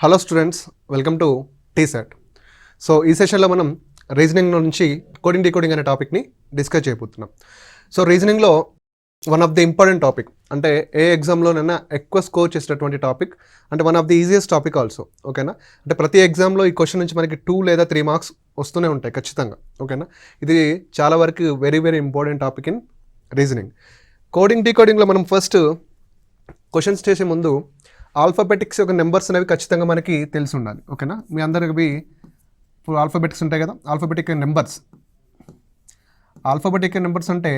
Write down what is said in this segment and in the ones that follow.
Hello students, welcome to TSET. So ఈ సెషన్లో మనం రీజనింగ్ నుంచి కోడింగ్ డీకోడింగ్ అనే టాపిక్ని డిస్కస్ చేయబోతున్నాం. సో రీజనింగ్లో one of the important topic, అంటే ఏ ఎగ్జామ్లోనైనా ఎక్కువ స్కోర్ చేసేటటువంటి టాపిక్, అంటే one of the easiest topic also. ఓకేనా? అంటే ప్రతి ఎగ్జామ్లో ఈ క్వశ్చన్ నుంచి మనకి 2 లేదా 3 మార్క్స్ వస్తూనే ఉంటాయి ఖచ్చితంగా. ఓకేనా? ఇది చాలా వరకు very very important topic in reasoning. Coding డీకోడింగ్లో మనం ఫస్ట్ క్వశ్చన్స్ చేసే ముందు ఆల్ఫాబెటిక్స్ యొక్క నెంబర్స్ అనేవి ఖచ్చితంగా మనకి తెలిసి ఉండాలి. ఓకేనా? మీ అందరికి ఇప్పుడు ఆల్ఫాబెటిక్స్ ఉంటాయి కదా, ఆల్ఫాబెటిక్ నెంబర్స్ అంటే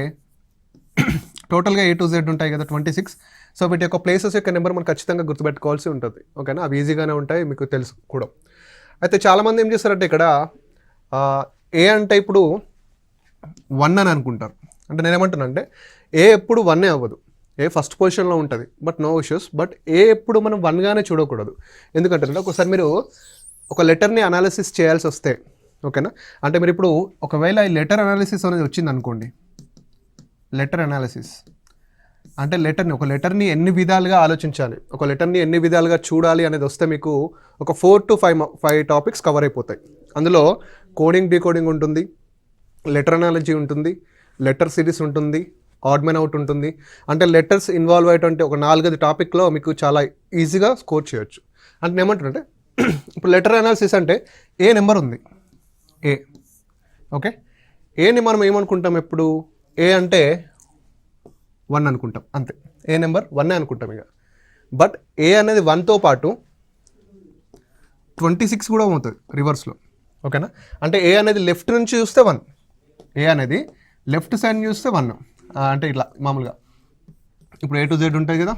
టోటల్గా A to Z ఉంటాయి కదా, 26. సో వీటి యొక్క ప్లేసెస్ యొక్క నెంబర్ మనం ఖచ్చితంగా గుర్తుపెట్టుకోవాల్సి ఉంటుంది. ఓకేనా? అవి ఈజీగానే ఉంటాయి, మీకు తెలుసు కూడా. అయితే చాలామంది ఏం చేస్తారంటే ఇక్కడ ఏ అంటే ఇప్పుడు 1 అని అనుకుంటారు. అంటే నేనేమంటున్నా అంటే ఏ ఎప్పుడు 1 అవ్వదు, ఏ ఫస్ట్ పొజిషన్లో ఉంటుంది, బట్ నో ఇష్యూస్. బట్ ఏ ఎప్పుడు మనం 1గానే చూడకూడదు. ఎందుకంటే ఒకసారి మీరు ఒక లెటర్ని అనాలిసిస్ చేయాల్సి వస్తే, ఓకేనా, అంటే మీరు ఇప్పుడు ఒకవేళ ఈ లెటర్ అనాలిసిస్ అనేది వచ్చింది అనుకోండి, లెటర్ అనాలిసిస్ అంటే ఒక లెటర్ని ఎన్ని విధాలుగా ఆలోచించాలి, ఒక లెటర్ని ఎన్ని విధాలుగా చూడాలి అనేది వస్తే మీకు ఒక 4 to 5 టాపిక్స్ కవర్ అయిపోతాయి. అందులో కోడింగ్ డీకోడింగ్ ఉంటుంది, లెటర్ అనాలజీ ఉంటుంది, లెటర్ సిరీస్ ఉంటుంది, ఆడ్ మెన్ అవుట్ ఉంటుంది. అంటే లెటర్స్ ఇన్వాల్వ్ అయ్యేటువంటి ఒక 4-5 టాపిక్లో మీకు చాలా ఈజీగా స్కోర్ చేయొచ్చు. అంటే ఏమంటారంటే ఇప్పుడు లెటర్ అనాలిసిస్ అంటే ఏ నెంబర్ ఉంది, ఏ. ఓకే, ఏని మనం ఏమనుకుంటాం, ఎప్పుడు ఏ అంటే 1 అనుకుంటాం, అంతే. ఏ నెంబర్ 1 అనుకుంటాం ఇక. బట్ ఏ అనేది 1తో పాటు 26 కూడా అవుతుంది రివర్స్లో. ఓకేనా? అంటే ఏ అనేది లెఫ్ట్ నుంచి చూస్తే 1, ఏ అనేది లెఫ్ట్ సైడ్ చూస్తే 1. అంటే ఇట్లా మామూలుగా ఇప్పుడు A to Z ఉంటుంది కదా,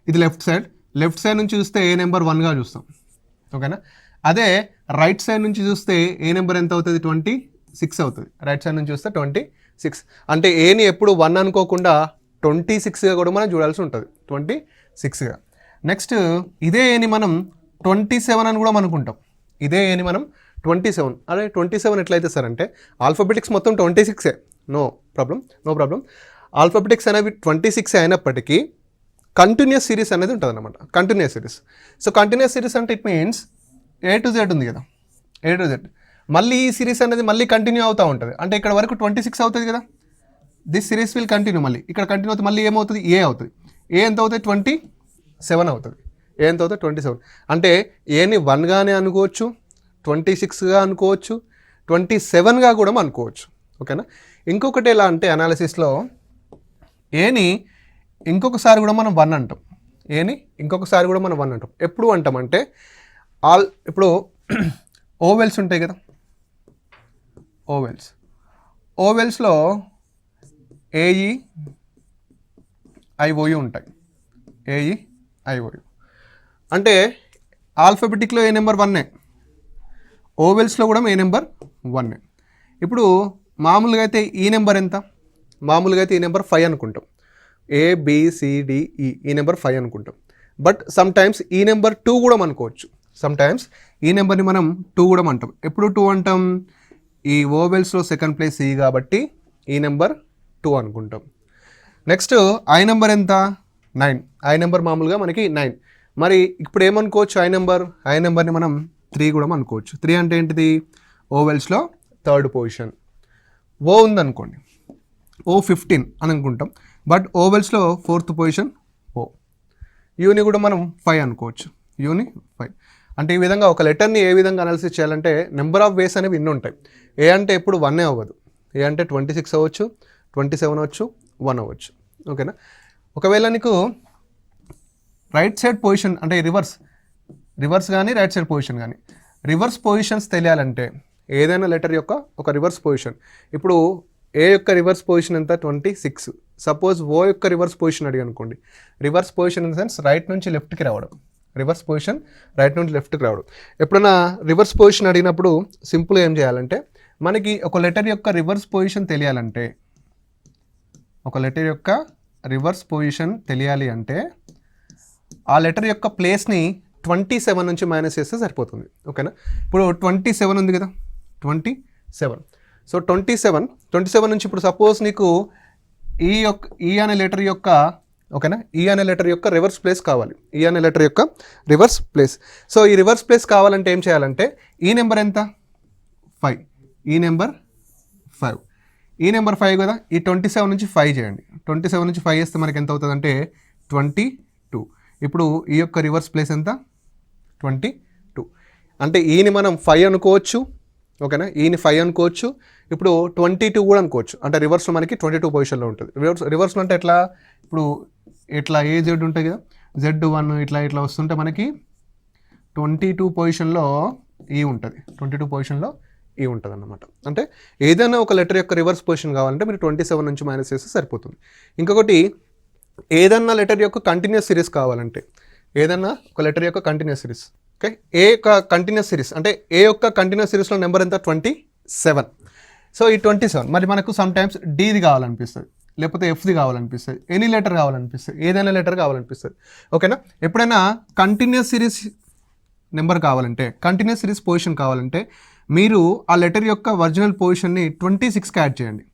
ఇది లెఫ్ట్ సైడ్ నుంచి చూస్తే ఏ నెంబర్ 1గా చూస్తాం. ఓకేనా? అదే రైట్ సైడ్ నుంచి చూస్తే ఏ నెంబర్ ఎంత అవుతుంది, 26 అవుతుంది. రైట్ సైడ్ నుంచి చూస్తే 26. అంటే ఏని ఎప్పుడు 1 అనుకోకుండా 26గా కూడా మనం చూడాల్సి ఉంటుంది, 26గా. నెక్స్ట్ ఇదే ఏని మనం 27 అని కూడా అనుకుంటాం. ఇదే ఏని మనం 27, అదే 27 ఎట్లయితే సార్ అంటే ఆల్ఫాబెటిక్స్ మొత్తం 26. No problem. ఆల్ఫాబెటిక్స్ అనేవి 26 అయినప్పటికీ కంటిన్యూస్ సిరీస్ అనేది ఉంటుంది అనమాట, continuous series. So continuous series అంటే it means A to Z ఉంది కదా, A to Z మళ్ళీ ఈ సిరీస్ అనేది మళ్ళీ కంటిన్యూ అవుతూ ఉంటుంది. అంటే ఇక్కడ వరకు 26 అవుతుంది కదా, దిస్ సిరీస్ విల్ కంటిన్యూ. మళ్ళీ ఇక్కడ కంటిన్యూ అవుతుంది, మళ్ళీ ఏమవుతుంది, ఏ అవుతుంది. ఏ ఎంత అవుతుంది, 27 అవుతుంది. ఏ ఎంత అవుతుంది, 27. అంటే ఏని 1గానే అనుకోవచ్చు, 26గా అనుకోవచ్చు, 27గా కూడా అనుకోవచ్చు. ఓకేనా? ఇంకొకటి ఎలా అంటే అనాలిసిస్లో ఏని ఇంకొకసారి కూడా మనం 1 అంటాం. ఏని ఇంకొకసారి కూడా మనం 1 అంటాం. ఎప్పుడు అంటామంటే ఇప్పుడు ఓవెల్స్ ఉంటాయి కదా, ఓవెల్స్లో ఏఈ ఐఓయు ఉంటాయి. ఏఈ ఐఓయు అంటే ఆల్ఫాబెటిక్లో ఏ నెంబర్ 1, ఓవెల్స్లో కూడా ఏ నెంబర్ 1. ఇప్పుడు మామూలుగా అయితే ఈ నెంబర్ ఎంత, మామూలుగా అయితే ఈ నెంబర్ 5 అనుకుంటాం. ABCDE ఈ నెంబర్ 5 అనుకుంటాం. బట్ సమ్ టైమ్స్ ఈ నెంబర్ 2 కూడా అనుకోవచ్చు. సమ్ టైమ్స్ ఈ నెంబర్ని మనం 2 కూడా అంటాం. ఎప్పుడు 2 అంటాం, ఈ ఓవెల్స్లో సెకండ్ ప్లేస్ ఈ కాబట్టి ఈ నెంబర్ 2 అనుకుంటాం. నెక్స్ట్ ఐ నెంబర్ ఎంత, 9. ఐ నెంబర్ మామూలుగా మనకి 9. మరి ఇప్పుడు ఏమనుకోవచ్చు, ఐ నెంబర్ని మనం 3 కూడా అనుకోవచ్చు. 3 అంటే ఏంటిది, ఓవెల్స్లో 3rd పొజిషన్. ఓ ఉందనుకోండి, O15 అని అనుకుంటాం. బట్ ఓవెల్స్లో 4th పొజిషన్ ఓ. యూని కూడా మనం 5 అనుకోవచ్చు, యూని 5. అంటే ఈ విధంగా ఒక లెటర్ని ఏ విధంగా అనాలిసిస్ చేయాలంటే నెంబర్ ఆఫ్ వేస్ అనేవి ఇన్ని ఉంటాయి. ఏ అంటే ఎప్పుడు 1 అవ్వదు, ఏ అంటే 26 అవ్వచ్చు, 27 అవ్వచ్చు, 1 అవ్వచ్చు. ఓకేనా? ఒకవేళ నీకు రైట్ సైడ్ పొజిషన్ అంటే రివర్స్ కానీ రైట్ సైడ్ పొజిషన్ కానీ రివర్స్ పొజిషన్స్ తెలియాలంటే ఏదైనా లెటర్ యొక్క ఒక రివర్స్ పొజిషన్, ఇప్పుడు ఏ యొక్క రివర్స్ పొజిషన్ ఎంత, 26. సపోజ్ ఓ యొక్క రివర్స్ పొజిషన్ అడిగి అనుకోండి. Reverse position in the sense right నుంచి లెఫ్ట్కి రావడం, రివర్స్ పొజిషన్ రైట్ నుంచి లెఫ్ట్కి రావడం. ఎప్పుడైనా తెలియాలంటే పొజిషన్ అడిగినప్పుడు సింపుల్గా ఏం చేయాలంటే, మనకి ఒక లెటర్ యొక్క రివర్స్ పొజిషన్ తెలియాలంటే, తెలియాలి అంటే ఆ లెటర్ యొక్క ప్లేస్ని 27 నుంచి మైనస్ చేస్తే సరిపోతుంది. ఓకేనా? ఇప్పుడు 27 ఉంది కదా, 27. సో 27 నుంచి ఇప్పుడు సపోజ్ నీకు ఈ అనే లెటర్ యొక్క ఓకేనా. ఈ అనే లెటర్ యొక్క రివర్స్ ప్లేస్ కావాలి, ఈ అనే లెటర్ యొక్క రివర్స్ ప్లేస్. సో ఈ రివర్స్ ప్లేస్ కావాలంటే ఏం చేయాలంటే ఈ నెంబర్ ఎంత 5, ఈ నెంబర్ 5, ఈ నెంబర్ 5 కదా, ఈ 27 నుంచి 5 చేయండి. 27 నుంచి 5 చేస్తే మనకి ఎంత అవుతుంది అంటే 22. ఇప్పుడు ఈ యొక్క రివర్స్ ప్లేస్ ఎంత 22. అంటే ఈని మనం 5 అనుకోవచ్చు, ఓకేనా, ఈని 5 అనుకోవచ్చు. ఇప్పుడు 22 కూడా అనుకోవచ్చు. అంటే రివర్స్లో మనకి 22 పొజిషన్లో ఉంటుంది. రివర్స్లో అంటే ఎట్లా, ఇప్పుడు ఇట్లా ఏ జెడ్ ఉంటుంది కదా, Z1 ఇట్లా వస్తుంటే మనకి 22 పొజిషన్లో ఈ ఉంటుంది, 22 పొజిషన్లో ఈ ఉంటుంది అన్నమాట. అంటే ఏదైనా ఒక లెటర్ యొక్క రివర్స్ పొజిషన్ కావాలంటే మీరు 27 నుంచి మైనస్ చేస్తే సరిపోతుంది. ఇంకొకటి ఏదన్నా లెటర్ యొక్క కంటిన్యూస్ సిరీస్ కావాలంటే, ఏదన్నా ఒక లెటర్ యొక్క కంటిన్యూస్ సిరీస్, ఓకే, ఏ యొక్క కంటిన్యూస్ సిరీస్ అంటే ఏ యొక్క కంటిన్యూస్ సిరీస్లో నెంబర్ ఎంత 27. సో ఈ 27 మరి మనకు సమ్ టైమ్స్ డీది కావాలనిపిస్తుంది, లేకపోతే ఎఫ్ది కావాలనిపిస్తుంది, ఎనీ లెటర్ కావాలనిపిస్తుంది, ఏదైనా లెటర్ కావాలనిపిస్తుంది, ఓకేనా. ఎప్పుడైనా కంటిన్యూస్ సిరీస్ నెంబర్ కావాలంటే, కంటిన్యూస్ సిరీస్ పొజిషన్ కావాలంటే మీరు ఆ లెటర్ యొక్క ఒరిజినల్ పొజిషన్ని 26కి యాడ్ చేయండి.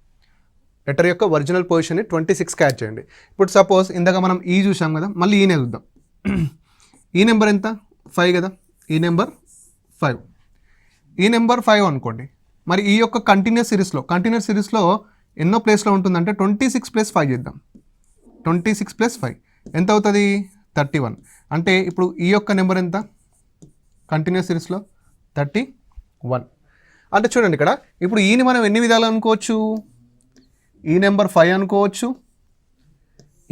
లెటర్ యొక్క ఒరిజినల్ పొజిషన్ని 26కి యాడ్ చేయండి. ఇప్పుడు సపోజ్ ఇందాక మనం ఈ చూసాం కదా, మళ్ళీ ఈనే చూద్దాం. ఈ నెంబర్ ఎంత 5 కదా, ఈ నెంబర్ 5, ఈ నెంబర్ 5 అనుకోండి. మరి ఈ యొక్క కంటిన్యూస్ సిరీస్లో ఎన్నో ప్లేస్లో ఉంటుందంటే 26 + 5 చేద్దాం. 26 + 5 ఎంత అవుతుంది 31. అంటే ఇప్పుడు ఈ యొక్క నెంబర్ ఎంత కంటిన్యూస్ సిరీస్లో 31. అంటే చూడండి ఇక్కడ ఇప్పుడు ఈని మనం ఎన్ని విధాలు అనుకోవచ్చు, ఈ నెంబర్ 5 అనుకోవచ్చు,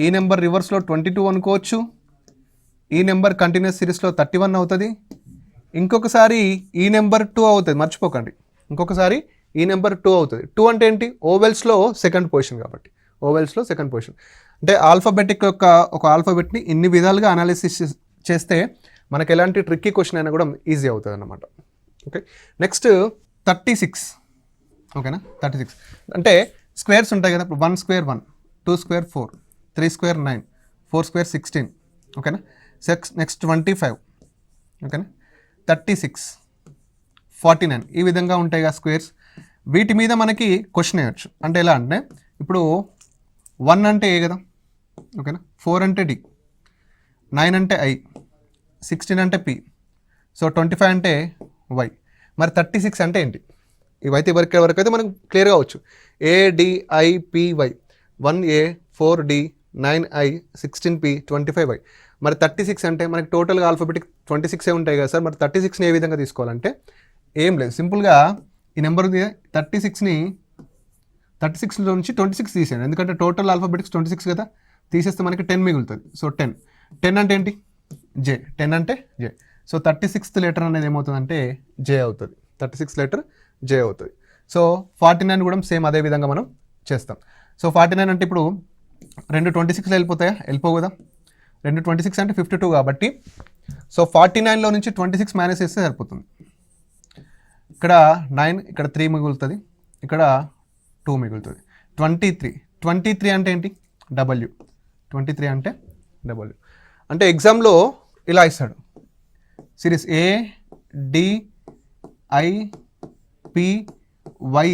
ఈ నెంబర్ రివర్స్లో 22 అనుకోవచ్చు, ఈ నెంబర్ కంటిన్యూస్ సిరీస్లో 31 అవుతుంది, ఇంకొకసారి ఈ నెంబర్ 2 అవుతుంది, మర్చిపోకండి. ఇంకొకసారి ఈ నెంబర్ 2 అవుతుంది. 2 అంటే ఏంటి, ఓవెల్స్లో సెకండ్ పొజిషన్ కాబట్టి, ఓవెల్స్లో సెకండ్ పొజిషన్. అంటే ఆల్ఫాబెటిక్ యొక్క ఒక ఆల్ఫాబెట్ని ఇన్ని విధాలుగా అనాలిసిస్ చేస్తే మనకు ఎలాంటి ట్రిక్కీ క్వశ్చన్ అయినా కూడా ఈజీ అవుతుంది అన్నమాట. ఓకే, నెక్స్ట్ 36, ఓకేనా. 36 అంటే స్క్వేర్స్ ఉంటాయి కదా, ఇప్పుడు 1 స్క్వేర్ 1, 2 స్క్వేర్ 4, 3 స్క్వేర్ 9, 4 స్క్వేర్ 16, ఓకేనా. నెక్స్ట్ 25, ఓకేనా. 36, 49 ఈ విధంగా ఉంటాయి కదా స్క్వేర్స్. వీటి మీద మనకి క్వశ్చన్ వేయచ్చు. అంటే ఎలా అంటే ఇప్పుడు 1 అంటే ఏ కదా, ఓకేనా, 4 అంటే డి, 9 అంటే ఐ, 16 అంటే పి, సో 25 అంటే వై. మరి 36 అంటే ఏంటి, ఇవైతే వరకు అయితే మనకు క్లియర్గా అవచ్చు. ADIPY 1A 4D 9I 16P 25Y. మరి 36 అంటే మనకి టోటల్గా ఆల్ఫాబెటిక్ 26 ఉంటాయి కదా సార్. మరి 36ని ఏ విధంగా తీసుకోవాలంటే ఏం లేదు, సింపుల్గా ఈ నెంబర్ 36లో నుంచి 26 తీసేయండి. ఎందుకంటే టోటల్ ఆల్ఫాబెటిక్స్ 26 కదా, తీసేస్తే మనకి 10 మిగులుతుంది. సో 10 అంటే ఏంటి జే, 10 అంటే జే. సో 36th లెటర్ అనేది ఏమవుతుందంటే జే అవుతుంది, 36th లెటర్ జే అవుతుంది. సో 49 కూడా సేమ్ అదే విధంగా మనం చేస్తాం. సో 49 అంటే ఇప్పుడు రెండు 26లో వెళ్ళిపోతాయా, వెళ్ళిపోవు కదా. రెండు 26 అంటే 52 కాబట్టి సో 49లో నుంచి 26 మైనస్ చేస్తే సరిపోతుంది. ఇక్కడ 9, ఇక్కడ 3 మిగులుతుంది, ఇక్కడ 2 మిగులుతుంది. 23 అంటే ఏంటి డబ్ల్యూ, 23 అంటే డబ్ల్యూ. అంటే ఎగ్జామ్లో ఇలా ఇస్తాడు, సిరీస్ ADIPY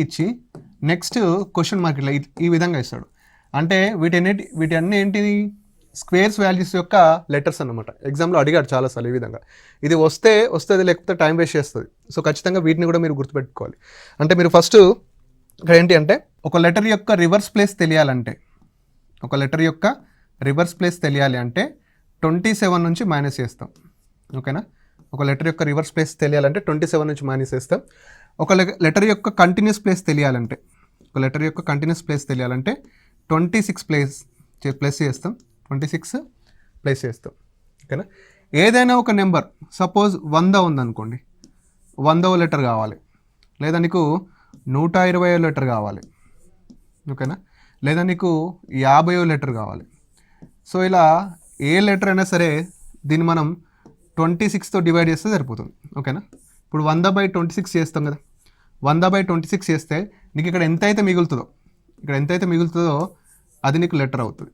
ఇచ్చి నెక్స్ట్ క్వశ్చన్ మార్క్ ఇట్లా ఈ విధంగా ఇస్తాడు. అంటే వీటి అన్నీ ఏంటిది స్క్వేర్స్ వాల్యూస్ యొక్క లెటర్స్ అన్నమాట. ఎగ్జామ్లో అడిగాడు చాలాసార్లు ఈ విధంగా. ఇది వస్తుంది లేకపోతే టైం వేస్ట్ చేస్తుంది. సో ఖచ్చితంగా వీటిని కూడా మీరు గుర్తుపెట్టుకోవాలి. అంటే మీరు ఫస్ట్ ఇక్కడ ఏంటి అంటే ఒక లెటర్ యొక్క రివర్స్ ప్లేస్ తెలియాలి అంటే 27 నుంచి మైనస్ చేస్తాం, ఓకేనా. ఒక లెటర్ యొక్క రివర్స్ ప్లేస్ తెలియాలంటే 27 నుంచి మైనస్ చేస్తాం. ఒక లెటర్ యొక్క కంటిన్యూస్ ప్లేస్ తెలియాలంటే 26 ప్లస్ చేస్తాం, 26 ప్లస్ చేస్తాం, ఓకేనా. ఏదైనా ఒక నెంబర్ సపోజ్ 100 ఉందనుకోండి, 100వ లెటర్ కావాలి, లేదా నీకు 120వ లెటర్ కావాలి, ఓకేనా, లేదా నీకు 50వ లెటర్ కావాలి. సో ఇలా ఏ లెటర్ అయినా సరే దీన్ని మనం 26తో డివైడ్ చేస్తే సరిపోతుంది, ఓకేనా. ఇప్పుడు 100/26 చేస్తాం కదా, 100/26 చేస్తే నీకు ఇక్కడ ఎంతైతే మిగులుతుందో అది నీకు లెటర్ అవుతుంది,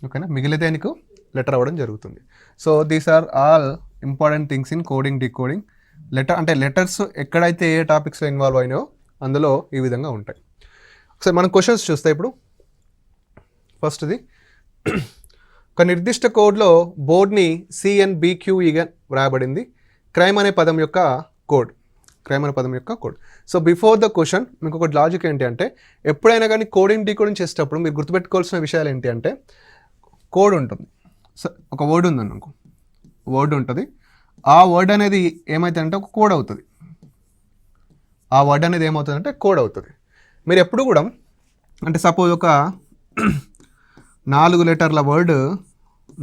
ఓకేనా. మిగిలితే నీకు లెటర్ అవ్వడం జరుగుతుంది. So these are all important things in coding decoding. Letters ఎక్కడైతే ఏ టాపిక్స్లో ఇన్వాల్వ్ అయినాయో అందులో ఈ విధంగా ఉంటాయి. ఒకసారి మనం క్వశ్చన్స్ చూస్తే ఇప్పుడు ఫస్ట్ది ఒక నిర్దిష్ట కోడ్లో బోర్డ్ని CNBQEగా వ్రాయబడింది. క్రైమ్ అనే పదం యొక్క code. So before the question మీకు ఒక లాజిక్ ఏంటి అంటే, ఎప్పుడైనా కానీ కోడింగ్ డీకోడింగ్ చేసేటప్పుడు మీరు గుర్తుపెట్టుకోవాల్సిన విషయాలు ఏంటి అంటే, కోడ్ ఉంటుంది. సో ఒక వర్డ్ ఉందండి, అనుకో వర్డ్ ఉంటుంది. ఆ వర్డ్ అనేది ఏమవుతుందంటే ఒక కోడ్ అవుతుంది. కోడ్ అవుతుంది. మీరు ఎప్పుడు కూడా అంటే సపోజ్ ఒక 4 లెటర్ల వర్డ్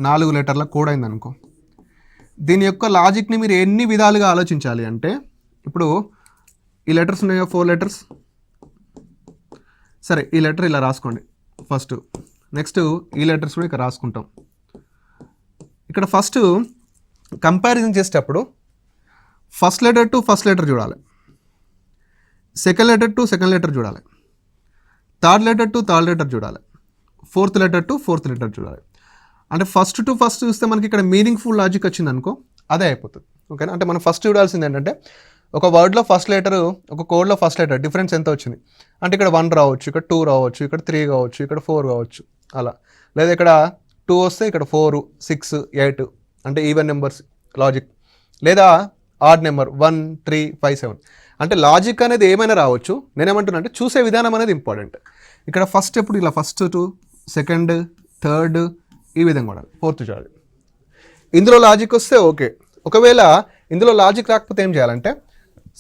4 లెటర్ల కోడ్ అయిందనుకో, దీని యొక్క లాజిక్ని మీరు ఎన్ని విధాలుగా ఆలోచించాలి అంటే, ఇప్పుడు ఈ లెటర్స్ ఉన్నాయో 4 లెటర్స్, సరే ఈ లెటర్ ఇలా రాసుకోండి ఫస్ట్. నెక్స్ట్ ఈ లెటర్స్ కూడా ఇక్కడ రాసుకుంటాం. ఇక్కడ ఫస్ట్ కంపారిజన్ చేసేటప్పుడు first letter to first letter చూడాలి, second letter to second letter చూడాలి, third letter to third letter చూడాలి, fourth letter to fourth letter చూడాలి. అంటే ఫస్ట్ టు ఫస్ట్ చూస్తే మనకి ఇక్కడ మీనింగ్ఫుల్ లాజిక్ వచ్చింది అనుకో, అదే అయిపోతుంది. ఓకేనా? అంటే మనం ఫస్ట్ చూడాల్సింది ఏంటంటే, ఒక వర్డ్లో ఫస్ట్ లెటర్, ఒక కోడ్లో ఫస్ట్ లెటర్ డిఫరెన్స్ ఎంత వచ్చింది అంటే, ఇక్కడ 1 రావచ్చు, ఇక్కడ 2 రావచ్చు, ఇక్కడ 3 కావచ్చు, ఇక్కడ 4 కావచ్చు, అలా. లేదా ఇక్కడ 2 వస్తే ఇక్కడ 4, 6, 8 అంటే ఈవెన్ నెంబర్స్ లాజిక్. లేదా ఆడ్ నెంబర్ 1, 3, 5, 7 అంటే లాజిక్ అనేది ఏమైనా రావచ్చు. నేనేమంటున్నా అంటే చూసే విధానం అనేది ఇంపార్టెంట్. ఇక్కడ ఫస్ట్ ఎప్పుడు ఇలా ఫస్ట్ టు సెకండ్ థర్డ్ ఈ విధంగా ఉండాలి, ఫోర్త్ చూడాలి. ఇందులో లాజిక్ వస్తే ఓకే. ఒకవేళ ఇందులో లాజిక్ రాకపోతే ఏం చేయాలంటే,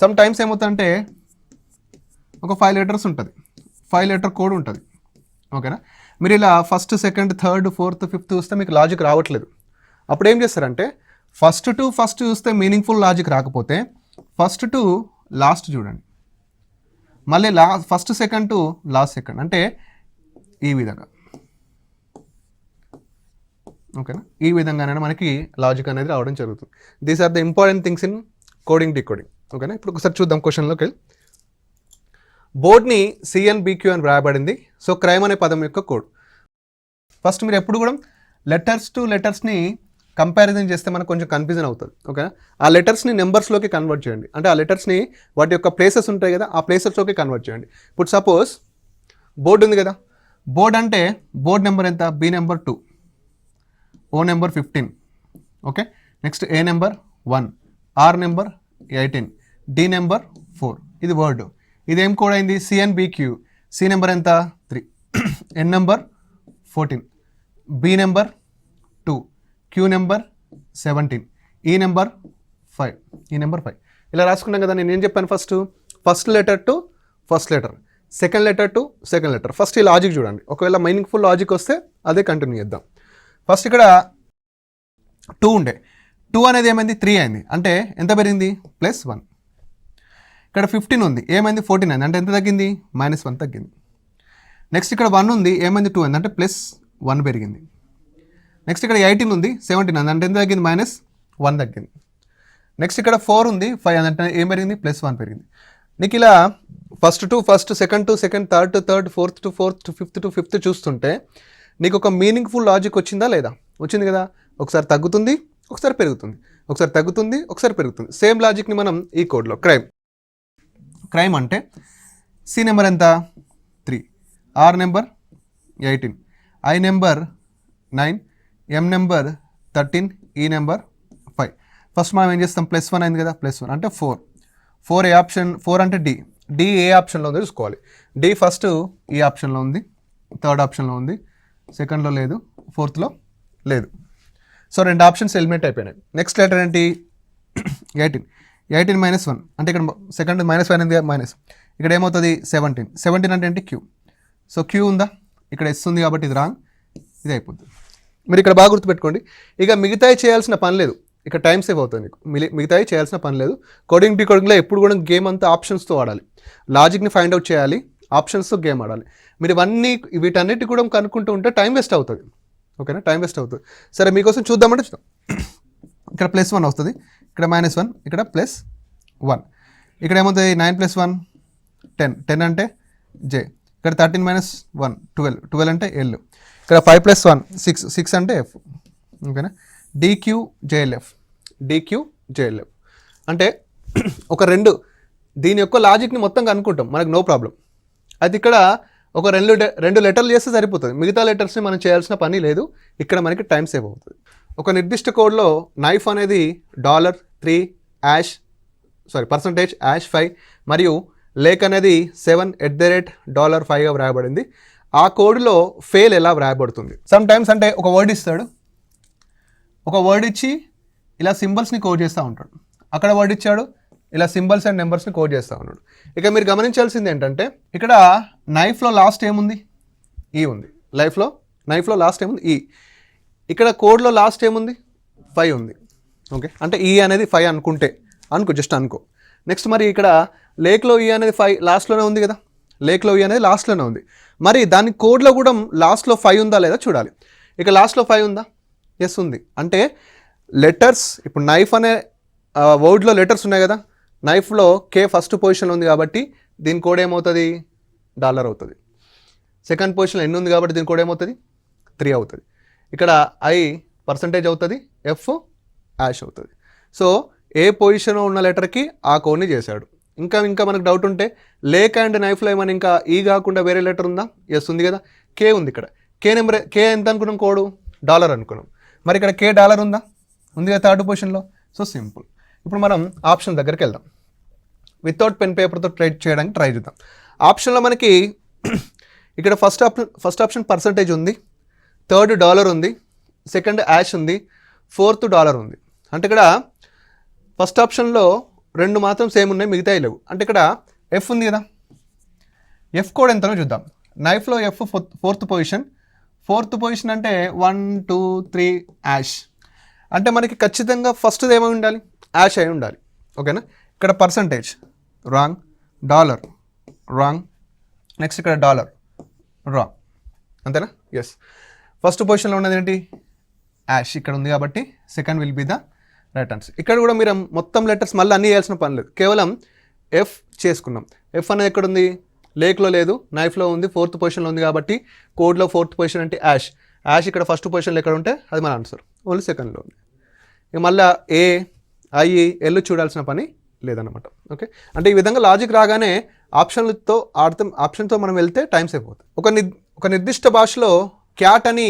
సమ్ టైమ్స్ ఏమవుతుందంటే ఒక 5 లెటర్స్ ఉంటుంది, 5 లెటర్ కోడ్ ఉంటుంది. ఓకేనా? మీరు ఇలా first second third fourth fifth చూస్తే మీకు లాజిక్ రావట్లేదు. అప్పుడు ఏం చేస్తారంటే, ఫస్ట్ టు ఫస్ట్ చూస్తే మీనింగ్ఫుల్ లాజిక్ రాకపోతే ఫస్ట్ టు లాస్ట్ చూడండి, మళ్ళీ first second to last second, అంటే ఈ విధంగా. ఓకేనా? ఈ విధంగానే మనకి లాజిక్ అనేది రావడం జరుగుతుంది. These are the important things in coding decoding. ఓకేనా? ఇప్పుడు ఒకసారి చూద్దాం క్వశ్చన్లోకి వెళ్ళి. బోర్డ్ని CNBQ అని వ్రాయబడింది. సో క్రైమ్ అనే పదం యొక్క కోడ్. ఫస్ట్ మీరు ఎప్పుడు కూడా లెటర్స్ టు లెటర్స్ని కంపారిజన్ చేస్తే మనకు కొంచెం కన్ఫ్యూజన్ అవుతుంది. ఓకేనా? ఆ లెటర్స్ని నెంబర్స్లోకి కన్వర్ట్ చేయండి. అంటే ఆ లెటర్స్ని వాటి యొక్క ప్లేసెస్ ఉంటాయి కదా, ఆ ప్లేసెస్లోకి కన్వర్ట్ చేయండి. ఇప్పుడు సపోజ్ బోర్డు ఉంది కదా, బోర్డ్ అంటే బోర్డ్ నెంబర్ ఎంత? B number 2, O number 15, okay. Next A number 1, R number 18, D number 4. ఇది వర్డ్. ఇదేం కోడ్ అయింది? CNBQ. C నెంబర్ ఎంత? 3, N number 14, B number 2, Q number 17, E number 5. ఇలా రాసుకున్నాం కదా. నేను ఏం చెప్పాను? First letter to first letter, second letter to second letter. First ఈ లాజిక్ చూడండి. ఒకవేళ మీనింగ్ఫుల్ లాజిక్ వస్తే అదే కంటిన్యూ చేద్దాం. ఫస్ట్ ఇక్కడ 2 ఉండే, 2 అనేది ఏమైంది? 3 అయింది. అంటే ఎంత పెరిగింది? +1. ఇక్కడ 15 ఉంది, ఏమైంది? 14 అయింది. అంటే ఎంత తగ్గింది? -1 తగ్గింది. నెక్స్ట్ ఇక్కడ 1 ఉంది, ఏమైంది? 2 అయింది. అంటే +1 పెరిగింది. నెక్స్ట్ ఇక్కడ 18 ఉంది, 17 అయింది. అంటే ఎంత తగ్గింది? -1 తగ్గింది. నెక్స్ట్ ఇక్కడ 4 ఉంది, 5 అంటే ఏం పెరిగింది? +1 పెరిగింది. నీకు ఇలా first to first, second to second, third to third, fourth to fourth, fifth to fifth చూస్తుంటే నీకు ఒక మీనింగ్ఫుల్ లాజిక్ వచ్చిందా లేదా? వచ్చింది కదా. ఒకసారి తగ్గుతుంది, ఒకసారి పెరుగుతుంది, ఒకసారి తగ్గుతుంది, ఒకసారి పెరుగుతుంది. సేమ్ లాజిక్ని మనం ఈ కోడ్లో క్రైమ్ అంటే C నెంబర్ ఎంత? 3, R number 18, I number 9, M number 13, E number 5. First మనం ఏం చేస్తాం? +1 అయింది కదా, +1 అంటే 4 ఏ ఆప్షన్? 4 అంటే D ఏ ఆప్షన్లో ఉందో చూసుకోవాలి. D ఫస్ట్ ఈ ఆప్షన్లో ఉంది, థర్డ్ ఆప్షన్లో ఉంది, సెకండ్లో లేదు, ఫోర్త్లో లేదు. సో 2 ఆప్షన్స్ ఎలిమినేట్ అయిపోయినాయి. నెక్స్ట్ లెటర్ ఏంటి? 18 -1 అంటే ఇక్కడ సెకండ్ -1 అనేది మైనస్. ఇక్కడ ఏమవుతుంది? 17 అంటే ఏంటి? Q. సో Q ఉందా? ఇక్కడ S ఉంది కాబట్టి ఇది రాంగ్, ఇది అయిపోతుంది. మీరు ఇక్కడ బాగా గుర్తుపెట్టుకోండి. ఇక మిగతాయి చేయాల్సిన పని లేదు, ఇక్కడ టైం సేవ్ అవుతుంది మీకు. మిగతాయి చేయాల్సిన పని లేదు. కోడింగ్ డీకోడింగ్లో ఎప్పుడు కూడా గేమ్ అంతా ఆప్షన్స్తో ఆడాలి. లాజిక్ని ఫైండ్ అవుట్ చేయాలి, ఆప్షన్స్తో గేమ్ ఆడాలి. మీరు వీటన్నిటి కూడా కనుక్కుంటూ ఉంటే టైం వేస్ట్ అవుతుంది. ఓకేనా? టైం వేస్ట్ అవుతుంది. సరే మీకోసం చూద్దామంటే చూద్దాం. ఇక్కడ +1 వస్తుంది, ఇక్కడ -1, ఇక్కడ +1. ఇక్కడ ఏమవుతుంది? 9 + 1 10 అంటే J. ఇక్కడ 13 - 1 12 అంటే L. ఇక్కడ 5 + 1 6 అంటే F. ఓకేనా? DQJLF అంటే ఒక 2 దీని యొక్క లాజిక్ని మొత్తం కనుక్కుంటాం, మనకు నో ప్రాబ్లం. అయితే ఇక్కడ ఒక రెండు లెటర్లు చేస్తే సరిపోతుంది, మిగతా లెటర్స్ని మనం చేయాల్సిన పని లేదు. ఇక్కడ మనకి టైం సేవ్ అవుతుంది. ఒక నిర్దిష్ట కోడ్లో నైఫ్ అనేది $3%#5 మరియు లేక్ అనేది 7@$5గా వ్రాయబడింది. ఆ కోడ్లో ఫెయిల్ ఎలా వ్రాయబడుతుంది? సమ్ టైమ్స్ అంటే ఒక వర్డ్ ఇస్తాడు, ఒక వర్డ్ ఇచ్చి ఇలా సింబల్స్ని కోడ్ చేస్తూ ఉంటాడు. అక్కడ వర్డ్ ఇచ్చాడు, ఇలా సింబల్స్ అండ్ నెంబర్స్ని కోడ్ చేస్తూ ఉన్నాడు. ఇక మీరు గమనించాల్సింది ఏంటంటే ఇక్కడ నైఫ్లో లాస్ట్ ఏముంది? ఈ ఉంది. నైఫ్లో లాస్ట్ ఏముంది? ఈ. ఇక్కడ కోడ్లో లాస్ట్ ఏముంది? 5 ఉంది. ఓకే, అంటే ఈ అనేది 5 జస్ట్ అనుకో. నెక్స్ట్ మరి ఇక్కడ లేక్లో ఈ అనేది 5 లాస్ట్లోనే ఉంది కదా, లేక్లో ఈ అనేది లాస్ట్లోనే ఉంది. మరి దాని కోడ్లో కూడా లాస్ట్లో 5 ఉందా లేదా చూడాలి. ఇక లాస్ట్లో 5 ఉందా? ఎస్ ఉంది. అంటే లెటర్స్, ఇప్పుడు నైఫ్ అనే వర్డ్లో లెటర్స్ ఉన్నాయి కదా, నైఫ్లో కే ఫస్ట్ పొజిషన్లో ఉంది కాబట్టి దీని కోడ్ ఏమవుతుంది? $. అవుతుంది. సెకండ్ పొజిషన్లో ఎన్ని ఉంది కాబట్టి దీని కోడ్ ఏమవుతుంది? 3 అవుతుంది. ఇక్కడ I% అవుతుంది, F# అవుతుంది. సో ఏ పొజిషన్లో ఉన్న లెటర్కి ఆ కోడ్ని చేశాడు. ఇంకా మనకు డౌట్ ఉంటే లేక్ అండ్ నైఫ్లో ఏమైనా ఇంకా ఈ కాకుండా వేరే లెటర్ ఉందా? ఎస్ ఉంది కదా, కే ఉంది. ఇక్కడ కే ఎంత అనుకున్నాం? కోడు $. అనుకున్నాం. మరి ఇక్కడ $. ఉందా? ఉంది కదా థర్డ్ పొజిషన్లో. So simple. ఇప్పుడు మనం ఆప్షన్ దగ్గరికి వెళ్దాం. వితౌట్ పెన్ పేపర్తో చేయడానికి ట్రై చేద్దాం. ఆప్షన్లో మనకి ఇక్కడ ఫస్ట్ ఆప్షన్ % ఉంది, థర్డ్ $. ఉంది, సెకండ్ యాష్ ఉంది, ఫోర్త్ $. ఉంది. అంటే ఇక్కడ ఫస్ట్ ఆప్షన్లో 2 మాత్రం సేమ్ ఉన్నాయి, మిగతాయి లేవు. అంటే ఇక్కడ ఎఫ్ ఉంది కదా, ఎఫ్ కోడ్ ఎంతనో చూద్దాం. నైఫ్లో ఎఫ్ ఫోర్త్ పొజిషన్ అంటే 1 2 3 యాష్. అంటే మనకి ఖచ్చితంగా ఫస్ట్ ఏమై ఉండాలి? యాష్ అయి ఉండాలి. ఓకేనా? ఇక్కడ % రాంగ్, $, రాంగ్, నెక్స్ట్ ఇక్కడ $, రాంగ్. అంతేనా? ఎస్. ఫస్ట్ పొజిషన్లో ఉన్నది ఏంటి? యాష్ ఇక్కడ ఉంది కాబట్టి second will be the right answer. ఇక్కడ కూడా మీరు మొత్తం లెటర్స్ మళ్ళీ అన్నీ వేయాల్సిన పని లేదు, కేవలం ఎఫ్ చేసుకున్నాం. ఎఫ్ అనేది ఎక్కడ ఉంది? లేక్లో లేదు, నైఫ్లో ఉంది, ఫోర్త్ పొజిషన్లో ఉంది కాబట్టి కోడ్లో ఫోర్త్ పొజిషన్ అంటే యాష్. ఇక్కడ ఫస్ట్ పొజిషన్లో ఎక్కడ ఉంటే అది మన ఆన్సర్, ఓన్లీ సెకండ్లో ఉంది. ఇక మళ్ళీ ఏ ఐ ఎల్ చూడాల్సిన పని లేదన్నమాట. ఓకే, అంటే ఈ విధంగా లాజిక్ రాగానే ఆప్షన్తో మనం వెళ్తే టైం సేవ్ అవుతుంది. ఒక నిర్దిష్ట భాషలో క్యాట్ని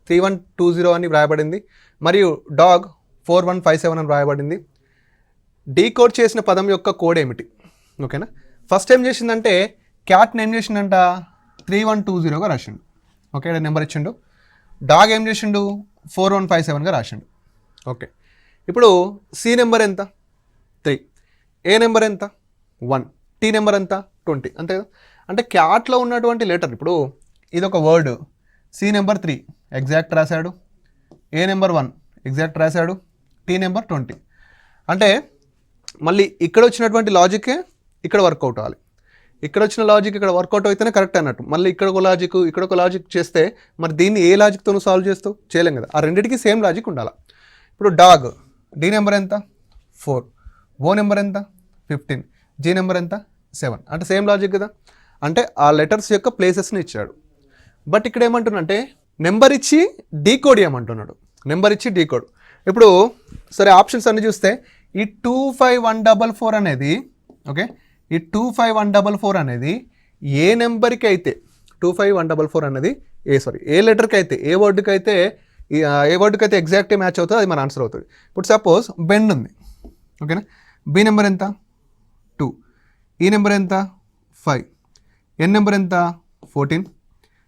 3120 అని వ్రాయబడింది మరియు డాగ్ 4157 అని వ్రాయబడింది. డీకోడ్ చేసిన పదం యొక్క కోడ్ ఏమిటి? ఓకేనా? ఫస్ట్ ఏం చేసిందంటే క్యాట్ని ఏం చేసిందంట 3120గా రాసిండు. ఓకే, ఇక్కడ నెంబర్ ఇచ్చిండు. డాగ్ ఏం చేసిండు 4157గా రాసిండు. ఓకే, ఇప్పుడు సి నెంబర్ ఎంత? 3. ఏ నెంబర్ ఎంత? 1. టీ నెంబర్ ఎంత? 20. అంతే కదా. అంటే క్యాట్లో ఉన్నటువంటి లెటర్, ఇప్పుడు ఇది ఒక వర్డ్, సి నెంబర్ 3 ఎగ్జాక్ట్ రాశాడు, ఏ నెంబర్ 1 ఎగ్జాక్ట్ రాశాడు, టీ నెంబర్ 20. అంటే మళ్ళీ ఇక్కడ వచ్చినటువంటి లాజికే ఇక్కడ వర్కౌట్ అవ్వాలి. ఇక్కడ వచ్చిన లాజిక్ ఇక్కడ వర్కౌట్ అయితేనే కరెక్ట్ అన్నట్టు. మళ్ళీ ఇక్కడ ఒక లాజిక్ చేస్తే మరి దీన్ని ఏ లాజిక్తో నువ్వు సాల్వ్ చేస్తావు? చేయలేం కదా. ఆ రెండింటికి సేమ్ లాజిక్ ఉండాలి. ఇప్పుడు డాగ్ డి నెంబర్ ఎంత? 4, ఓ నెంబర్ ఎంత? 15, జీ నెంబర్ ఎంత? 7. అంటే సేమ్ లాజిక్ కదా. అంటే ఆ లెటర్స్ యొక్క ప్లేసెస్ని ఇచ్చాడు. బట్ ఇక్కడ ఏమంటున్నంటే నెంబర్ ఇచ్చి డీకోడ్ ఏమంటున్నాడు, నెంబర్ ఇచ్చి డీకోడ్. ఇప్పుడు సరే ఆప్షన్స్ అన్ని చూస్తే ఈ 25144 అనేది, ఓకే, ఈ 25144 అనేది ఏ నెంబర్కి అయితే 25144 అనేది ఏ లెటర్కి అయితే ఏ వర్డ్కి అయితే ఎగ్జాక్ట్గా మ్యాచ్ అవుతుందో అది మన ఆన్సర్ అవుతుంది. ఇప్పుడు సపోజ్ బెండ్ ఉంది, ఓకేనా. బి నెంబర్ ఎంత? 2. ఈ నెంబర్ ఎంత? 5. ఎన్ నెంబర్ ఎంత? 14.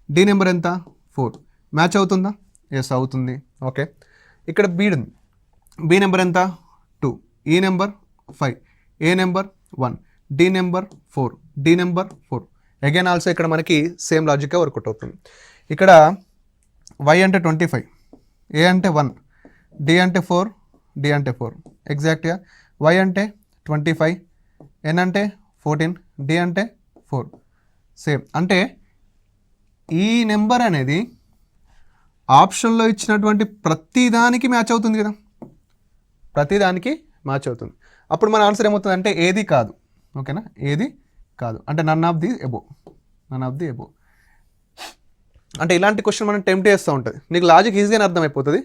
డి నెంబర్ ఎంత? 4. మ్యాచ్ అవుతుందా? ఎస్ అవుతుంది. ఓకే, ఇక్కడ బి ఉంది. బి నెంబర్ ఎంత? 2. E number 5. A number 1. D number 4. D number 4. Again also ఇక్కడ మనకి సేమ్ లాజిక్గా వర్కౌట్ అవుతుంది. ఇక్కడ వై అంటే 25, ఏ అంటే 1, డి అంటే 4, డి అంటే 4 ఎగ్జాక్ట్గా. వై అంటే 25, ఎన్ అంటే 14, డి అంటే 4 సేమ్. అంటే ఈ నెంబర్ అనేది ఆప్షన్లో ఇచ్చినటువంటి ప్రతిదానికి మ్యాచ్ అవుతుంది కదా, ప్రతిదానికి మ్యాచ్ అవుతుంది. అప్పుడు మన ఆన్సర్ ఏమవుతుంది అంటే ఏది కాదు. ఓకేనా, ఏది కాదు అంటే నన్ ఆఫ్ ది ఎబో. అంటే ఇలాంటి క్వశ్చన్ మనం టెంప్ట్ చేస్తూ ఉంటుంది. నీకు లాజిక్ ఈజీగానే అర్థమైపోతుంది.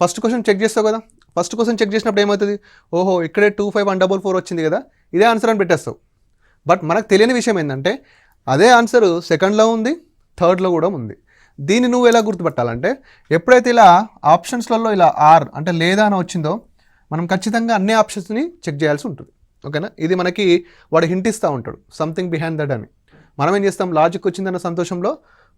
ఫస్ట్ క్వశ్చన్ చెక్ చేస్తావు కదా, ఫస్ట్ క్వశ్చన్ చెక్ చేసినప్పుడు ఏమవుతుంది, ఓహో ఇక్కడే 25144 వచ్చింది కదా, ఇదే ఆన్సర్ అని పెట్టేస్తావు. బట్ మనకు తెలియని విషయం ఏంటంటే అదే ఆన్సర్ సెకండ్లో ఉంది, థర్డ్లో కూడా ఉంది. దీన్ని నువ్వు ఎలా గుర్తుపట్టాలంటే ఎప్పుడైతే ఇలా ఆప్షన్స్లలో ఇలా ఆర్ అంటే లేదా అని వచ్చిందో మనం ఖచ్చితంగా అన్ని ఆప్షన్స్ని చెక్ చేయాల్సి ఉంటుంది. ఓకేనా, ఇది మనకి వాడు హింట్ ఇస్తూ ఉంటాడు సంథింగ్ బిహైండ్ దట్ అని. మనం ఏం చేస్తాం, లాజిక్ వచ్చిందన్న సంతోషంలో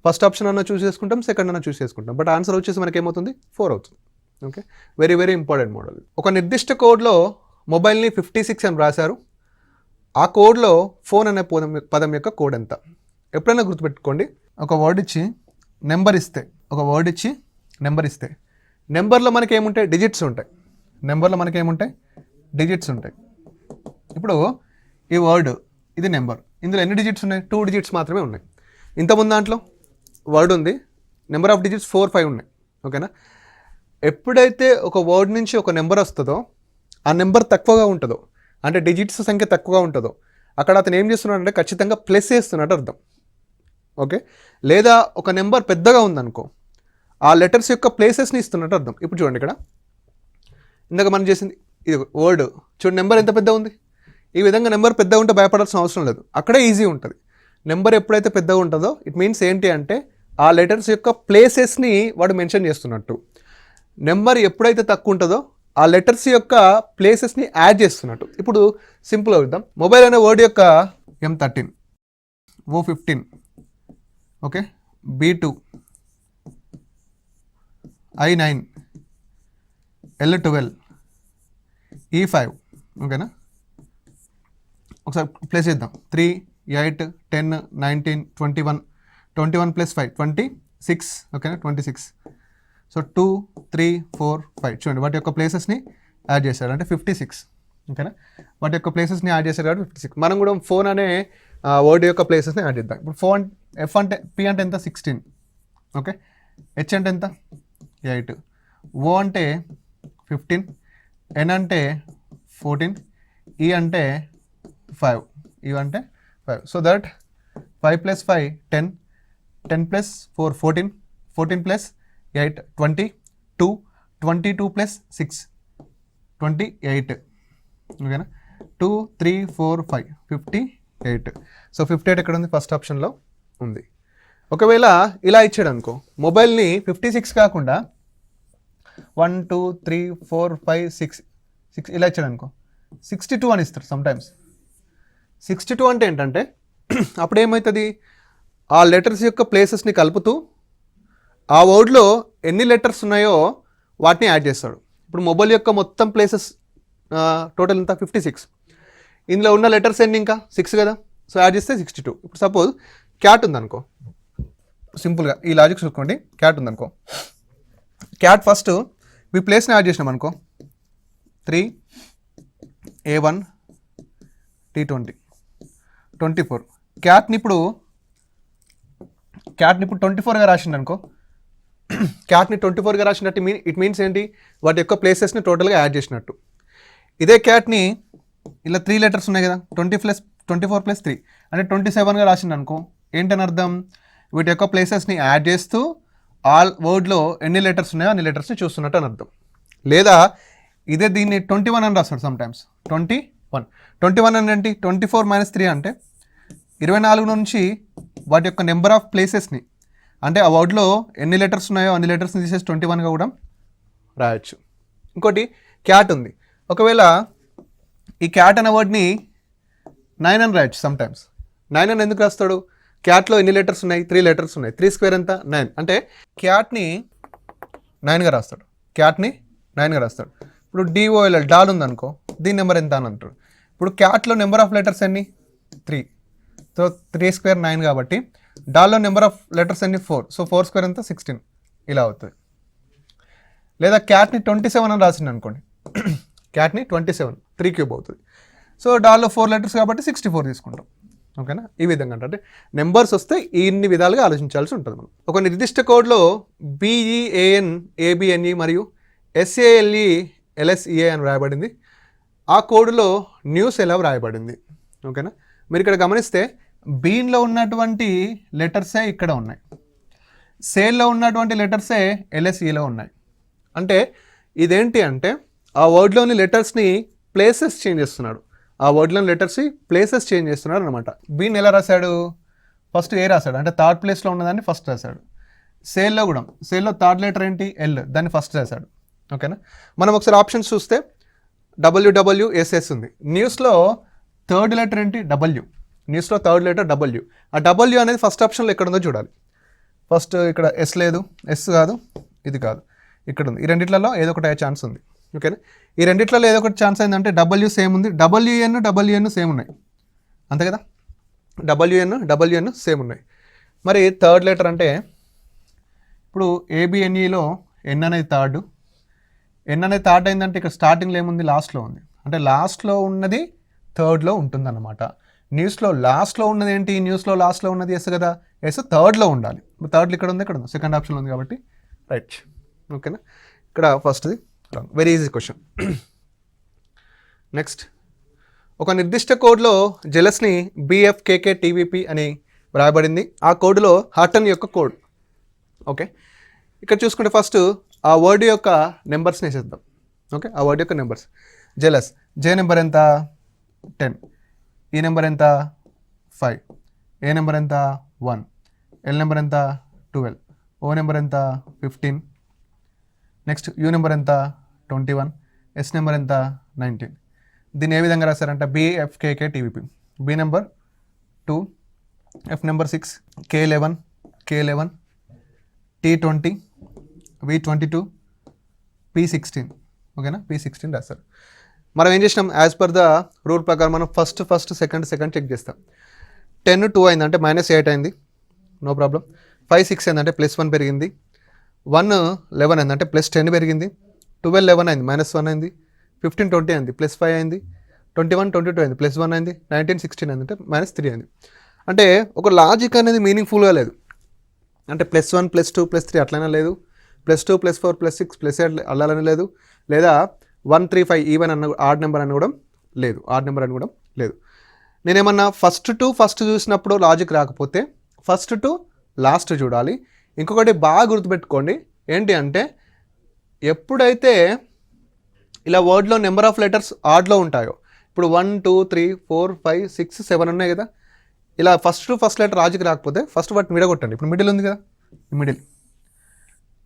ఫస్ట్ ఆప్షన్ అన్న చూస్ చేసుకుంటాం, సెకండ్ అన్న చూస్ చేసుకుంటాం, బట్ ఆన్సర్ వచ్చేసి మనకి ఏమవుతుంది 4 అవుతుంది. Okay, very very important model. ఒక నిర్దిష్ట కోడ్లో మొబైల్ని 56 అని రాశారు. ఆ కోడ్లో ఫోన్ అనే పదం యొక్క కోడ్ ఎంత? ఎప్పుడైనా గుర్తుపెట్టుకోండి, ఒక వర్డ్ ఇచ్చి నెంబర్ ఇస్తే, నెంబర్లో మనకి ఏముంటాయి, డిజిట్స్ ఉంటాయి. డిజిట్స్ ఉంటాయి. ఇప్పుడు ఈ వర్డ్ ఇది నెంబర్, ఇందులో ఎన్ని డిజిట్స్ ఉన్నాయి? 2 డిజిట్స్ మాత్రమే ఉన్నాయి. ఇంతకుముందు దాంట్లో వర్డ్ ఉంది, నెంబర్ ఆఫ్ డిజిట్స్ 4, 5 ఉన్నాయి. ఓకేనా, ఎప్పుడైతే ఒక వర్డ్ నుంచి ఒక నెంబర్ వస్తుందో, ఆ నెంబర్ తక్కువగా ఉంటుందో, అంటే డిజిట్స్ సంఖ్య తక్కువగా ఉంటుందో, అక్కడ అతను ఏం చేస్తున్నాడంటే ఖచ్చితంగా ప్లస్ చేస్తున్నట్టు అర్థం. ఓకే, లేదా ఒక నెంబర్ పెద్దగా ఉందనుకో, ఆ లెటర్స్ యొక్క ప్లేసెస్ని ఇస్తున్నట్టు అర్థం. ఇప్పుడు చూడండి, ఇక్కడ ఇందాక మనం చేసింది ఇది వర్డ్, చూడండి నెంబర్ ఎంత పెద్దగా ఉంది. ఈ విధంగా నెంబర్ పెద్దగా ఉంటే భయపడాల్సిన అవసరం లేదు, అక్కడే ఈజీ ఉంటుంది. నెంబర్ ఎప్పుడైతే పెద్దగా ఉంటుందో ఇట్ మీన్స్ ఏంటి అంటే ఆ లెటర్స్ యొక్క ప్లేసెస్ని వాడు మెన్షన్ చేస్తున్నట్టు. నెంబర్ ఎప్పుడైతే తక్కువ ఉంటుందో ఆ లెటర్స్ యొక్క ప్లేసెస్ని యాడ్ చేస్తున్నట్టు. ఇప్పుడు సింపుల్ అవుతాం, మొబైల్ అనే వర్డ్ యొక్క M13, O15, okay, B2, I9, L12, E5. ఓకేనా, ఒకసారి ప్లేస్ చేద్దాం. 3, 8, 10, 19, 21, 21 + 5 26. ఓకేనా, 26. సో 2, 3, 4, 5 చూడండి వాటి యొక్క ప్లేసెస్ని యాడ్ చేశాడు అంటే 56. ఓకేనా, వాటి యొక్క ప్లేసెస్ని యాడ్ చేశాడు కాబట్టి 56. మనం కూడా ఫోన్ అనే వర్డ్ యొక్క ప్లేసెస్ని యాడ్ చేద్దాం. ఇప్పుడు ఫోన్ ఎఫ్ అంటే పి అంటే ఎంత 16. ఓకే, హెచ్ అంటే ఎంత 8, ఓ అంటే 15, ఎన్ అంటే 14, ఈ అంటే 5, ఇవి అంటే 5. So that 5 + 5 10, 10 + 4 14, 14 + 8 22, 22 + 6 28. ఓకేనా, 2, 3, 4, 5 58. సో 58 ఎక్కడ ఉంది? ఫస్ట్ ఆప్షన్లో ఉంది. ఒకవేళ ఇలా ఇచ్చాడు అనుకో, మొబైల్ని 56 కాకుండా 1, 2, 3, 4, 5, 6 ఇలా ఇచ్చాడు అనుకో, 62 అని ఇస్తారు సమ్టైమ్స్. 62 అంటే ఏంటంటే అప్పుడు ఏమవుతుంది, ఆ లెటర్స్ యొక్క ప్లేసెస్ని కలుపుతూ ఆ వర్డ్లో ఎన్ని లెటర్స్ ఉన్నాయో వాటిని యాడ్ చేస్తాడు. ఇప్పుడు మొబైల్ యొక్క మొత్తం ప్లేసెస్ టోటల్ ఎంత 56, ఇందులో ఉన్న లెటర్స్ ఎన్ని ఇంకా 6 కదా, సో యాడ్ చేస్తే 62. ఇప్పుడు సపోజ్ క్యాట్ ఉందనుకో, సింపుల్గా ఈ లాజిక్ చూసుకోండి, క్యాట్ ఉందనుకో, క్యాట్ ఫస్ట్ మీ ప్లేస్ని యాడ్ చేసినాం అనుకో 3, A1, T20, 24. క్యాట్ని ఇప్పుడు 24గా రాసింది అనుకో, క్యాట్ని 24గా రాసినట్టు ఇట్ మీన్స్ ఏంటి, వాటి యొక్క ప్లేసెస్ని టోటల్గా యాడ్ చేసినట్టు. ఇదే క్యాట్ని ఇలా 3 లెటర్స్ ఉన్నాయి కదా, 24 + 3 అంటే 27గా రాసింది అనుకో, ఏంటని అర్థం, వీటి యొక్క ప్లేసెస్ని యాడ్ చేస్తూ ఆల్ వర్డ్లో ఎన్ని లెటర్స్ ఉన్నాయో అన్ని లెటర్స్ని చూస్తున్నట్టు అని అర్థం. లేదా ఇదే దీన్ని 21 అని రాస్తాడు సమ్టైమ్స్, 21 అని ఏంటి, 24 - 3 అంటే 24 నుంచి వాటి యొక్క నెంబర్ ఆఫ్ ప్లేసెస్ని అంటే ఆ వర్డ్లో ఎన్ని లెటర్స్ ఉన్నాయో అన్ని లెటర్స్ని తీసేసి 21గా కూడా రాయొచ్చు. ఇంకోటి క్యాట్ ఉంది, ఒకవేళ ఈ క్యాట్ అనే వర్డ్ని 9 అని రాయొచ్చు సమ్టైమ్స్. 9 అని ఎందుకు రాస్తాడు, క్యాట్లో ఎన్ని లెటర్స్ ఉన్నాయి, 3 లెటర్స్ ఉన్నాయి, 3 స్క్వేర్ ఎంత 9 అంటే క్యాట్ని 9గా రాస్తాడు, ఇప్పుడు DOL డాల్ ఉందనుకో, దీని నెంబర్ ఎంత అని అంటాడు. ఇప్పుడు క్యాట్లో నెంబర్ ఆఫ్ లెటర్స్ ఎన్ని 3, సో 3 స్క్వేర్ 9 కాబట్టి డాల్లో నెంబర్ ఆఫ్ లెటర్స్ ఎన్ని 4, సో 4 స్క్వేర్ ఎంత 16 ఇలా అవుతుంది. లేదా క్యాట్ని 27 అని రాసింది అనుకోండి, క్యాట్ని 27 3³ అవుతుంది. సో డాల్లో 4 లెటర్స్ కాబట్టి 64 తీసుకుంటాం. ఓకేనా, ఈ విధంగా అంటే నెంబర్స్ వస్తే ఇన్ని విధాలుగా ఆలోచించాల్సి ఉంటుంది. మనం ఒక నిర్దిష్ట కోడ్లో BEAN ABNE మరియు SALE LSEA అని రాయబడింది. ఆ కోడ్లో న్యూస్ ఎలా రాయబడింది. ఓకేనా, మీరు ఇక్కడ గమనిస్తే బీన్లో ఉన్నటువంటి లెటర్సే ఇక్కడ ఉన్నాయి, సేల్లో ఉన్నటువంటి లెటర్సే LSEలో ఉన్నాయి. అంటే ఇదేంటి అంటే ఆ వర్డ్లోని లెటర్స్ని ప్లేసెస్ చేంజ్ చేస్తున్నాడు, అనమాట. బీన్ ఎలా రాశాడు, ఫస్ట్ ఏ రాశాడు, అంటే థర్డ్ ప్లేస్లో ఉన్నదాన్ని ఫస్ట్ రాశాడు. సేల్లో కూడా, సేల్లో థర్డ్ లెటర్ ఏంటి ఎల్, దాన్ని ఫస్ట్ రాశాడు. ఓకేనా. మనం ఒకసారి ఆప్షన్స్ చూస్తే WWSS ఉంది. న్యూస్లో థర్డ్ లెటర్ ఏంటి డబ్ల్యూ, న్యూస్లో థర్డ్ లెటర్ డబ్ల్యూ. ఆ డబ్ల్యూ అనేది ఫస్ట్ ఆప్షన్లో ఎక్కడ ఉందో చూడాలి. ఫస్ట్ ఇక్కడ ఎస్ లేదు, ఎస్ కాదు, ఇది కాదు, ఇక్కడ ఉంది. ఈ రెండిట్లలో ఏదో ఒకటి అయ్యే ఛాన్స్ ఉంది. ఓకేనా. ఈ రెండిట్లలో ఏదో ఒకటి ఛాన్స్ అయిందంటే డబ్ల్యూ సేమ్ ఉంది, WN సేమ్ ఉన్నాయి, అంతే కదా. WN సేమ్ ఉన్నాయి. మరి థర్డ్ లెటర్ అంటే ఇప్పుడు ABNEలో ఎన్ అనేది థర్డ్, ఎన్ అనేది థర్డ్ అయిందంటే ఇక్కడ స్టార్టింగ్లో ఏముంది, లాస్ట్లో ఉంది. అంటే లాస్ట్లో ఉన్నది థర్డ్లో ఉంటుందన్నమాట. న్యూస్లో లాస్ట్లో ఉన్నది ఏంటి, న్యూస్లో లాస్ట్లో ఉన్నది ఎస్ కదా, ఎస్ థర్డ్లో ఉండాలి. థర్డ్లో ఇక్కడ ఉంది, ఇక్కడ ఉంది, సెకండ్ ఆప్షన్లో ఉంది కాబట్టి రైట్. ఓకేనా. ఇక్కడ ఫస్ట్ది వెరీ ఈజీ క్వశ్చన్. నెక్స్ట్, ఒక నిర్దిష్ట కోడ్లో జెలస్ని BFKKTVP అని వ్రాయబడింది. ఆ కోడ్లో హార్టన్ యొక్క కోడ్. ఓకే, ఇక్కడ చూసుకుంటే ఫస్ట్ ఆ వర్డ్ యొక్క నెంబర్స్ని వేసేద్దాం. ఓకే, ఆ వర్డ్ యొక్క నెంబర్స్. జెలస్, జే నెంబర్ ఎంత 10, ఈ నెంబర్ ఎంత 5, ఏ నెంబర్ ఎంత 1, ఎల్ నెంబర్ ఎంత 12, ఓ నెంబర్ ఎంత 15, నెక్స్ట్ యూ నెంబర్ ఎంత 21, ఎస్ నెంబర్ ఎంత 19. దీన్ని ఏ విధంగా రాశారంటే BFKKTVP. B number 2, F number 6, K11, T20, V22, P16. ఓకేనా, P16 రాస్తారు. మనం ఏం చేసినాం, యాజ్ పర్ ద రూల్ ప్రకారం మనం ఫస్ట్ సెకండ్ చెక్ చేస్తాం. 10 2 అయింది అంటే -8 అయింది, నో ప్రాబ్లం. 5 6 అయిందంటే +1 పెరిగింది. 1 11 అయింది అంటే +10 పెరిగింది. 12 11 అయింది -1 అయింది. 15 20 అయింది +5 అయింది. 21 22 అయింది +1 అయింది. 19 16 అయింది అంటే -3 అయింది. అంటే ఒక లాజిక్ అనేది మీనింగ్ఫుల్గా లేదు. అంటే +1 +2 +3 అట్లయినా లేదు, +2 +4 +6 +8 అల్లాలని లేదు, లేదా 1 3 5 ఈవెన్ అన్న ఆడ్ నెంబర్ అని కూడా లేదు. నేనేమన్నా ఫస్ట్ టు ఫస్ట్ చూసినప్పుడు లాజిక్ రాకపోతే ఫస్ట్ టు లాస్ట్ చూడాలి. ఇంకొకటి బాగా గుర్తుపెట్టుకోండి, ఏంటి అంటే ఎప్పుడైతే ఇలా వర్డ్లో నెంబర్ ఆఫ్ లెటర్స్ ఆడ్లో ఉంటాయో, ఇప్పుడు 1 2 3 4 5 6 7 ఉన్నాయి కదా, ఇలా first to first letter logic రాకపోతే ఫస్ట్ వాటిని విడగొట్టండి. ఇప్పుడు మిడిల్ ఉంది కదా, ఈ మిడిల్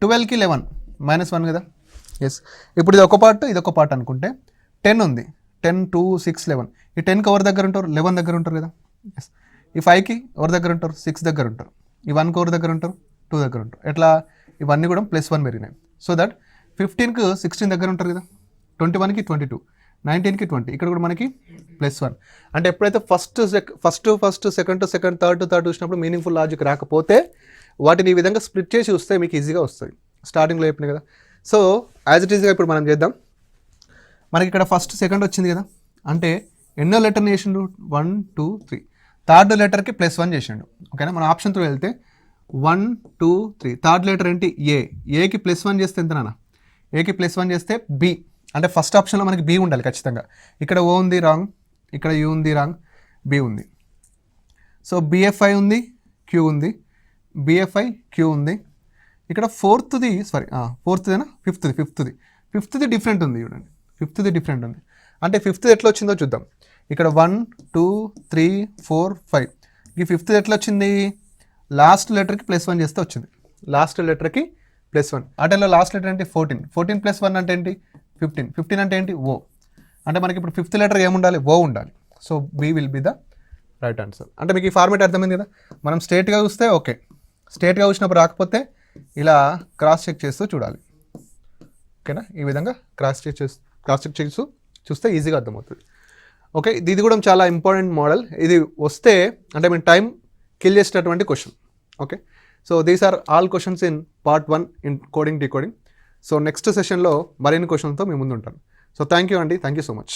12కి 11 -1 కదా, ఎస్. ఇప్పుడు ఇది ఒక పార్ట్ అనుకుంటే 10 ఉంది, 10 2 6 11. ఈ 10కి ఎవరి దగ్గర ఉంటారు, 11 దగ్గర ఉంటారు కదా, ఎస్. ఈ 5కి ఎవరి దగ్గర ఉంటారు, 6 దగ్గర ఉంటారు. ఈ 1కి ఎవరి దగ్గర ఉంటారు, 2 దగ్గర ఉంటారు. ఎట్లా, ఇవన్నీ కూడా +1 పెరిగినాయి. సో దట్ 15కి 16 దగ్గర ఉంటారు కదా, 21కి 22, 19కి 20. ఇక్కడ కూడా మనకి +1. అంటే ఎప్పుడైతే ఫస్ట్ సెకండ్ థర్డ్ చూసినప్పుడు మీనింగ్ఫుల్ లాజిక్ రాకపోతే వాటిని ఈ విధంగా స్ప్లిట్ చేసి చూస్తే మీకు ఈజీగా వస్తుంది. స్టార్టింగ్లో చెప్పినాయి కదా. సో యాజ్ ఇట్ ఈజ్గా ఇప్పుడు మనం చేద్దాం. మనకి ఇక్కడ ఫస్ట్ సెకండ్ వచ్చింది కదా, అంటే ఎన్నో లెటర్ని చేసిండు, 1 2 3. థర్డ్ లెటర్కి +1 చేసిండు. ఓకేనా, మన ఆప్షన్తో వెళ్తే 1 2 3. థర్డ్ లెటర్ ఏంటి ఏకి +1 చేస్తే ఎంత నాన్న, ఏకి +1 చేస్తే బి. అంటే ఫస్ట్ ఆప్షన్లో మనకి బి ఉండాలి ఖచ్చితంగా. ఇక్కడ ఓ ఉంది రాంగ్, ఇక్కడ యూ ఉంది రాంగ్, బి ఉంది. సో BFI ఉంది, క్యూ ఉంది, BFI క్యూ ఉంది. ఇక్కడ ఫిఫ్త్ది డిఫరెంట్ ఉంది చూడండి, ఫిఫ్త్ది డిఫరెంట్ ఉంది. అంటే ఫిఫ్త్ది ఎట్లా వచ్చిందో చూద్దాం. ఇక్కడ 1 2 3 4 5. ఈ ఫిఫ్త్ది ఎట్లా వచ్చింది, లాస్ట్ లెటర్కి +1 చేస్తే వచ్చింది. లాస్ట్ లెటర్కి +1 అంటే లాస్ట్ లెటర్ అంటే 14 +1 అంటే ఏంటి 15 అంటే ఏంటి ఓ. అంటే మనకి ఇప్పుడు ఫిఫ్త్ లెటర్ ఏముండాలి, ఓ ఉండాలి. So B will be the right answer. అంటే మీకు ఈ ఫార్మేట్ అర్థమైంది కదా. మనం స్ట్రేట్గా చూస్తే ఓకే, స్ట్రేట్గా చూసినప్పుడు రాకపోతే ఇలా క్రాస్ చెక్ చేస్తూ చూడాలి. ఓకేనా, ఈ విధంగా క్రాస్ చెక్ చేస్తూ చూస్తే ఈజీగా అర్థమవుతుంది. ఓకే, ఇది కూడా చాలా ఇంపార్టెంట్ మోడల్. ఇది వస్తే అంటే మేము టైం కిల్ చేసేటటువంటి question. Okay, so these are all questions in part 1 in coding decoding. So next సెషన్లో మరిన్ని క్వశ్చన్తో మీ ముందు ఉంటాను. సో థ్యాంక్ యూ అండి, థ్యాంక్ యూ సో మచ్.